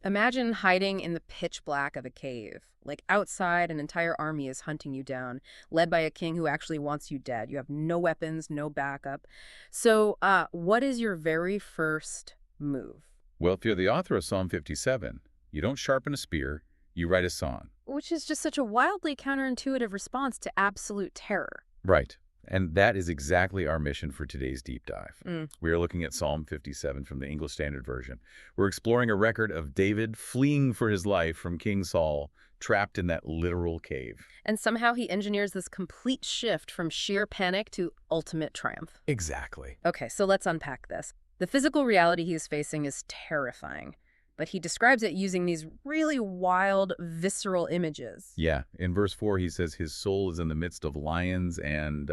Imagine hiding in the pitch black of a cave. Like outside, an entire army is hunting you down, led by a king who actually wants you dead. You have no weapons, no backup. So, what is your very first move? Well, if you're the author of Psalm 57, you don't sharpen a spear, you write a song. Which is just such a wildly counterintuitive response to absolute terror. Right. And that is exactly our mission for today's deep dive. Mm. We are looking at Psalm 57 from the English Standard Version. We're exploring a record of David fleeing for his life from King Saul, trapped in that literal cave. And somehow he engineers this complete shift from sheer panic to ultimate triumph. Exactly. Okay, so let's unpack this. The physical reality he is facing is terrifying, but he describes it using these really wild, visceral images. Yeah. In verse 4, he says his soul is in the midst of lions and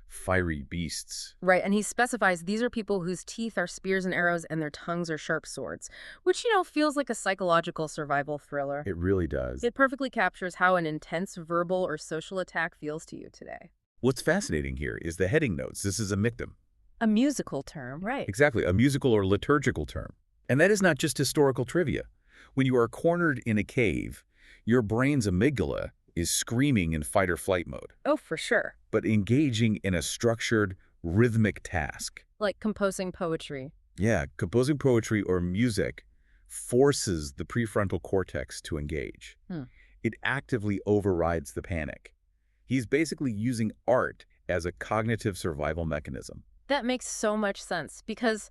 fiery beasts. Right, and he specifies these are people whose teeth are spears and arrows and their tongues are sharp swords, which, feels like a psychological survival thriller. It really does. It perfectly captures how an intense verbal or social attack feels to you today. What's fascinating here is the heading notes. This is a miktam. A musical term, right? Exactly, a musical or liturgical term. And that is not just historical trivia. When you are cornered in a cave, your brain's amygdala is screaming in fight-or-flight mode, Oh, for sure. but engaging in a structured, rhythmic task. Like composing poetry. Yeah, composing poetry or music forces the prefrontal cortex to engage. Hmm. It actively overrides the panic. He's basically using art as a cognitive survival mechanism. That makes so much sense because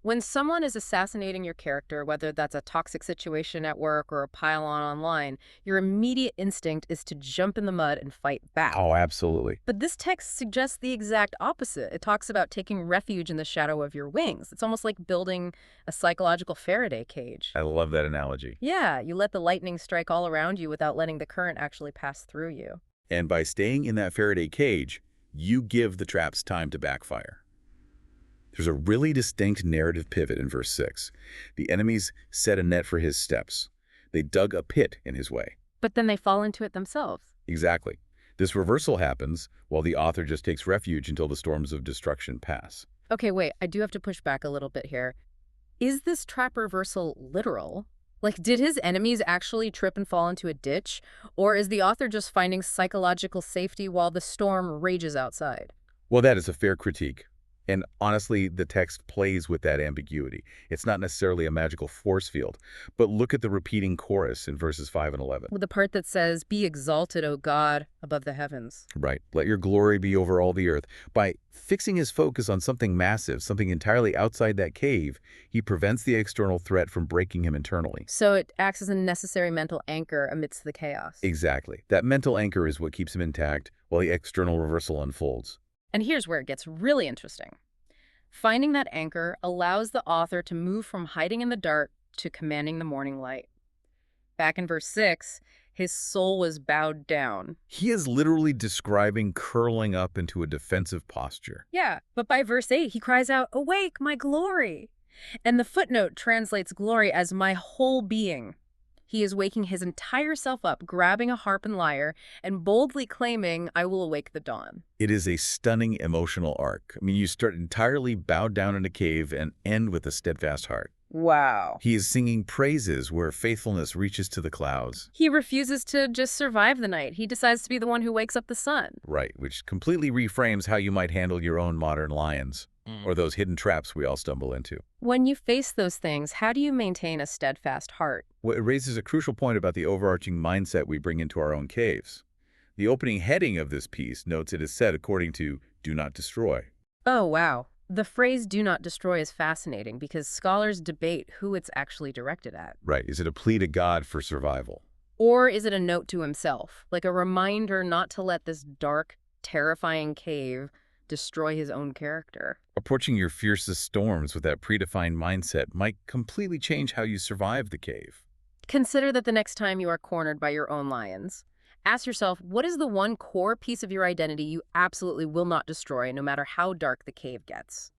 when someone is assassinating your character, whether that's a toxic situation at work or a pile-on online, your immediate instinct is to jump in the mud and fight back. Oh, absolutely. But this text suggests the exact opposite. It talks about taking refuge in the shadow of your wings. It's almost like building a psychological Faraday cage. I love that analogy. Yeah, you let the lightning strike all around you without letting the current actually pass through you. And by staying in that Faraday cage, you give the traps time to backfire. There's a really distinct narrative pivot in verse 6. The enemies set a net for his steps. They dug a pit in his way. But then they fall into it themselves. Exactly. This reversal happens while the author just takes refuge until the storms of destruction pass. Okay, wait, I do have to push back a little bit here. Is this trap reversal literal? Like, did his enemies actually trip and fall into a ditch? Or is the author just finding psychological safety while the storm rages outside? Well, that is a fair critique. And honestly, the text plays with that ambiguity. It's not necessarily a magical force field. But look at the repeating chorus in verses 5 and 11. With the part that says, "Be exalted, O God, above the heavens." Right. Let your glory be over all the earth. By fixing his focus on something massive, something entirely outside that cave, he prevents the external threat from breaking him internally. So it acts as a necessary mental anchor amidst the chaos. Exactly. That mental anchor is what keeps him intact while the external reversal unfolds. And here's where it gets really interesting. Finding that anchor allows the author to move from hiding in the dark to commanding the morning light. Back in verse 6, his soul was bowed down. He is literally describing curling up into a defensive posture. Yeah, but by verse 8, he cries out, "Awake, my glory!" And the footnote translates glory as my whole being. He is waking his entire self up, grabbing a harp and lyre, and boldly claiming, "I will awake the dawn." It is a stunning emotional arc. I mean, you start entirely bowed down in a cave and end with a steadfast heart. Wow. He is singing praises where faithfulness reaches to the clouds. He refuses to just survive the night. He decides to be the one who wakes up the sun. Right, which completely reframes how you might handle your own modern lions, or those hidden traps we all stumble into. When you face those things, how do you maintain a steadfast heart? Well, it raises a crucial point about the overarching mindset we bring into our own caves. The opening heading of this piece notes it is said according to "do not destroy." Oh, wow. The phrase "do not destroy" is fascinating because scholars debate who it's actually directed at. Right, is it a plea to God for survival? Or is it a note to himself, like a reminder not to let this dark, terrifying cave destroy his own character? Approaching your fiercest storms with that predefined mindset might completely change how you survive the cave. Consider that the next time you are cornered by your own lions. Ask yourself, what is the one core piece of your identity you absolutely will not destroy, no matter how dark the cave gets?